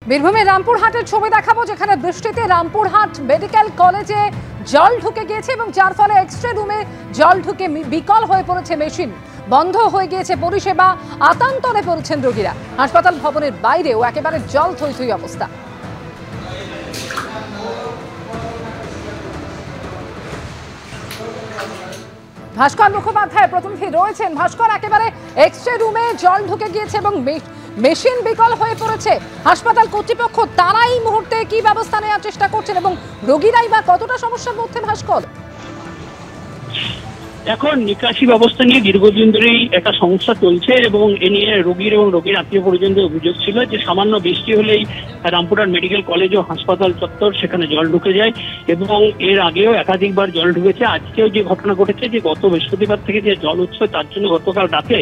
বীরভূমের রামপুরহাটের ছবি দেখাবো, যেখানে বৃষ্টিতে রামপুরহাট মেডিকেল কলেজে জল ঢুকে গিয়েছে এবং যার ফলে এক্সরে রুমে জল ঢুকে বিকল হয়ে পড়েছে মেশিন, বন্ধ হয়ে গিয়েছে পরিষেবা, আতান্তরে পড়েছেন রোগীরা। হাসপাতাল ভবনের বাইরেও একেবারে জল থই থই অবস্থা। ভাস্কর মুখোপাধ্যায় প্রতিনিধি রয়েছেন। ভাস্কর, একেবারে এক্সরে রুমে জল ঢুকে গিয়েছে এবং মেশিন বিকল হয়ে পড়েছে। হাসপাতাল কর্তৃপক্ষ তারা এই মুহূর্তে কি ব্যবস্থা নেওয়ার চেষ্টা করছেন এবং রোগীরাই বা কতটা সমস্যার মধ্যে? ভাস্কর, এখন নিকাশি ব্যবস্থা নিয়ে দীর্ঘদিন ধরেই একটা সমস্যা চলছে এবং এ নিয়ে রোগীর এবং রোগীর আত্মীয় পরিজনদের অভিযোগ ছিল যে সামান্য বৃষ্টি হলেই রামপুরহাট মেডিকেল কলেজ ও হাসপাতাল চত্বর সেখানে জল ঢুকে যায় এবং এর আগেও একাধিকবার জল ঢুকেছে। আজকেও যে ঘটনা ঘটেছে যে গত বৃহস্পতিবার থেকে যে জল উঠছে তার জন্য গতকাল রাতে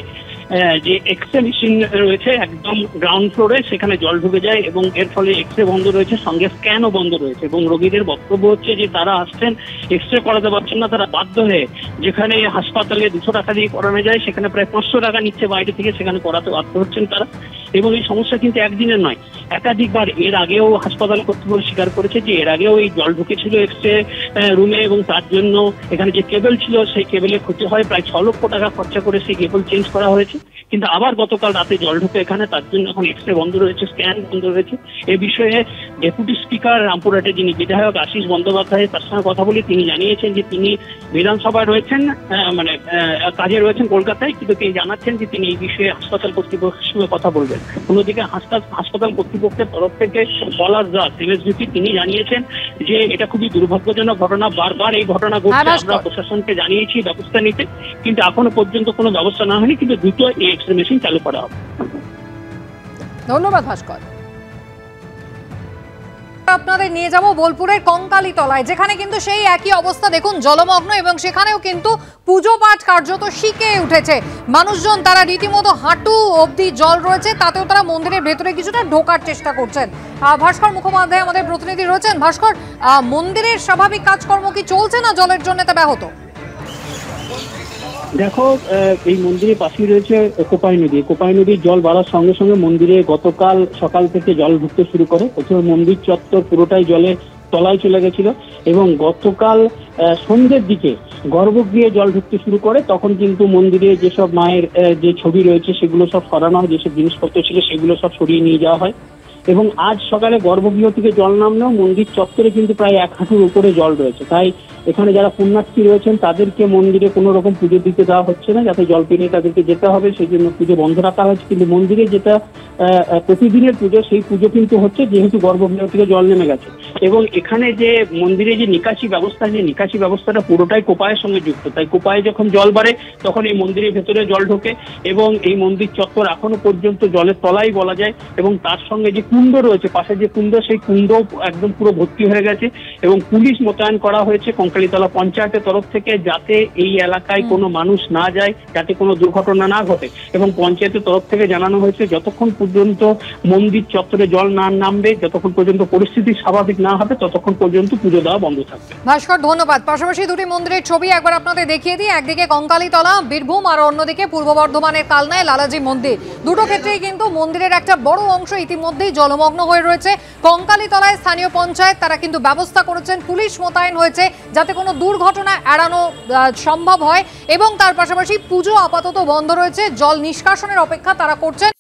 যে এক্সরে মেশিন রয়েছে একদম গ্রাউন্ড ফ্লোরে সেখানে জল ঢুকে যায় এবং এর ফলে এক্সরে বন্ধ রয়েছে, সঙ্গে স্ক্যানও বন্ধ রয়েছে এবং রোগীদের বক্তব্য হচ্ছে যে তারা আসছেন এক্সরে করাতে পারছেন না, তারা বাধ্য হয়ে যেখানে হাসপাতালে 200 টাকা দিয়ে করানো যায় সেখানে প্রায় 500 টাকা নিচ্ছে বাইরে থেকে, সেখানে করাতে বাধ্য হচ্ছেন তারা। এবং এই সমস্যা কিন্তু একদিনের নয়, একাধিকবার এর আগেও হাসপাতাল কর্তৃপক্ষ স্বীকার করেছে যে এর আগেও এই জল ঢুকেছিল এক্সরে রুমে এবং তার জন্য এখানে যে কেবল ছিল সেই কেবলের ক্ষতি হয়, প্রায় 6 লক্ষ টাকা খরচা করে সেই কেবল চেঞ্জ করা হয়েছে। কিন্তু আবার গতকাল রাতে জল ঢুকে এখানে, তার জন্য এখন এক্সরে বন্ধ রয়েছে, স্ক্যান বন্ধ রয়েছে। এ বিষয়ে ডেপুটি স্পিকার রামপুরহাটের যিনি বিধায়ক আশিস বন্দ্যোপাধ্যায় তার সঙ্গে কথা বলে তিনি জানিয়েছেন যে তিনি বিধানসভায় রয়েছেন, মানে কাজে রয়েছেন কলকাতায়, কিন্তু তিনি জানাচ্ছেন যে তিনি এই বিষয়ে হাসপাতাল কর্তৃপক্ষের সঙ্গে কথা বলবেন। অন্যদিকে হাসপাতাল কর্তৃপক্ষের তরফ থেকে পলাশ দাস এমএসভিপি তিনি জানিয়েছেন যে এটা খুবই দুর্ভাগ্যজনক ঘটনা, বারবার এই ঘটনা ঘটছে, আমরা প্রশাসনকে জানিয়েছি ব্যবস্থা নিতে, কিন্তু এখনো পর্যন্ত কোনো ব্যবস্থা না হয়নি, কিন্তু দ্রুত এই এক্সরে মেশিন চালু করা হবে। ধন্যবাদ ভাস্কর। আপনাদের নিয়ে যাব বোলপুরের কঙ্কালী তলায়, যেখানে কিন্তু সেই একই অবস্থা, দেখুন জলমগ্ন এবং সেখানেও কিন্তু পুজো পাঠ কার্যত শিখে উঠেছে মানুষজন। তারা রীতিমতো হাঁটু অবধি জল রয়েছে, তাতেও তারা মন্দিরের ভেতরে কিছুটা ঢোকার চেষ্টা করছেন। ভাস্কর মুখোপাধ্যায় আমাদের প্রতিনিধি রয়েছেন। ভাস্কর, মন্দিরের স্বাভাবিক কাজকর্ম কি চলছে না জলের জন্য তা ব্যাহত? দেখো, এই মন্দিরের পাশেই রয়েছে কোপাই নদী। কোপাই নদীর জল বাড়ার সঙ্গে সঙ্গে মন্দিরে গতকাল সকাল থেকে জল ঢুকতে শুরু করে। প্রথমে মন্দির চত্বর পুরোটাই জলে তলায় চলে গেছিল এবং গতকাল সন্ধ্যের দিকে গর্ভগৃহে জল ঢুকতে শুরু করে। তখন কিন্তু মন্দিরে যেসব মায়ের যে ছবি রয়েছে সেগুলো সব সরানো হয়, যেসব জিনিসপত্র ছিল সেগুলো সব সরিয়ে নিয়ে যাওয়া হয় এবং আজ সকালে গর্ভগৃহ থেকে জল নামলেও মন্দির চত্বরে কিন্তু প্রায় 1 হাঁটুর উপরে জল রয়েছে। তাই এখানে যারা পুণ্যার্থী রয়েছেন তাদেরকে মন্দিরে কোনো রকম পুজো দিতে দেওয়া হচ্ছে না, যাতে জল পেরিয়ে তাদেরকে যেতে হবে সেই জন্য পুজো বন্ধ রাখা হয়েছে। কিন্তু মন্দিরে যেটা প্রতিদিনের পুজো সেই পুজো কিন্তু হচ্ছে, যেহেতু গর্ভগৃহ থেকে জল নেমে গেছে। এবং এখানে যে মন্দিরে যে নিকাশি ব্যবস্থা, যে নিকাশি ব্যবস্থাটা পুরোটাই কোপায়ের সঙ্গে যুক্ত। তাই কোপায়ে যখন জল বাড়ে তখন এই মন্দিরের ভেতরে জল ঢোকে এবং এই মন্দির চত্বর এখনো পর্যন্ত জলের তলাই বলা যায়। এবং তার সঙ্গে যে কুণ্ড রয়েছে, পাশে যে কুণ্ড, সেই কুণ্ড একদম পুরো ভর্তি হয়ে গেছে এবং পুলিশ মোতায়েন করা হয়েছে কঙ্কালীতলা পঞ্চায়েতের তরফ থেকে, যাতে এই এলাকায় কোনো মানুষ না যায়, যাতে কোনো দুর্ঘটনা না ঘটে। এবং পঞ্চায়েতের তরফ থেকে জানানো হয়েছে যতক্ষণ পর্যন্ত মন্দির চত্বরে জল না নামবে, যতক্ষণ পর্যন্ত পরিস্থিতি স্বাভাবিক না হবে, ততক্ষণ পর্যন্ত পুজো দেওয়া বন্ধ থাকবে। ভাস্কর, ধন্যবাদ। পাশাপাশি দুটি মন্দিরের ছবি একবার আপনাদের দেখিয়ে দিই। একদিকে কঙ্কালীতলা বীরভূম আর অন্যদিকে পূর্ব বর্ধমানের কালনায় লালাজি মন্দির। দুটো ক্ষেত্রেই কিন্তু মন্দিরের একটা বড় অংশ ইতিমধ্যেই জলমগ্ন হয়ে রয়েছে। কঙ্কালীতলায় স্থানীয় পঞ্চায়েত তারা কিন্তু ব্যবস্থা করেছেন, পুলিশ মোতায়েন হয়েছে যাতে কোনো দুর্ঘটনা এড়ানো সম্ভব হয় এবং তার পাশাপাশি পুজো আপাতত বন্ধ রয়েছে, জল নিষ্কাশনের অপেক্ষা তারা করছেন।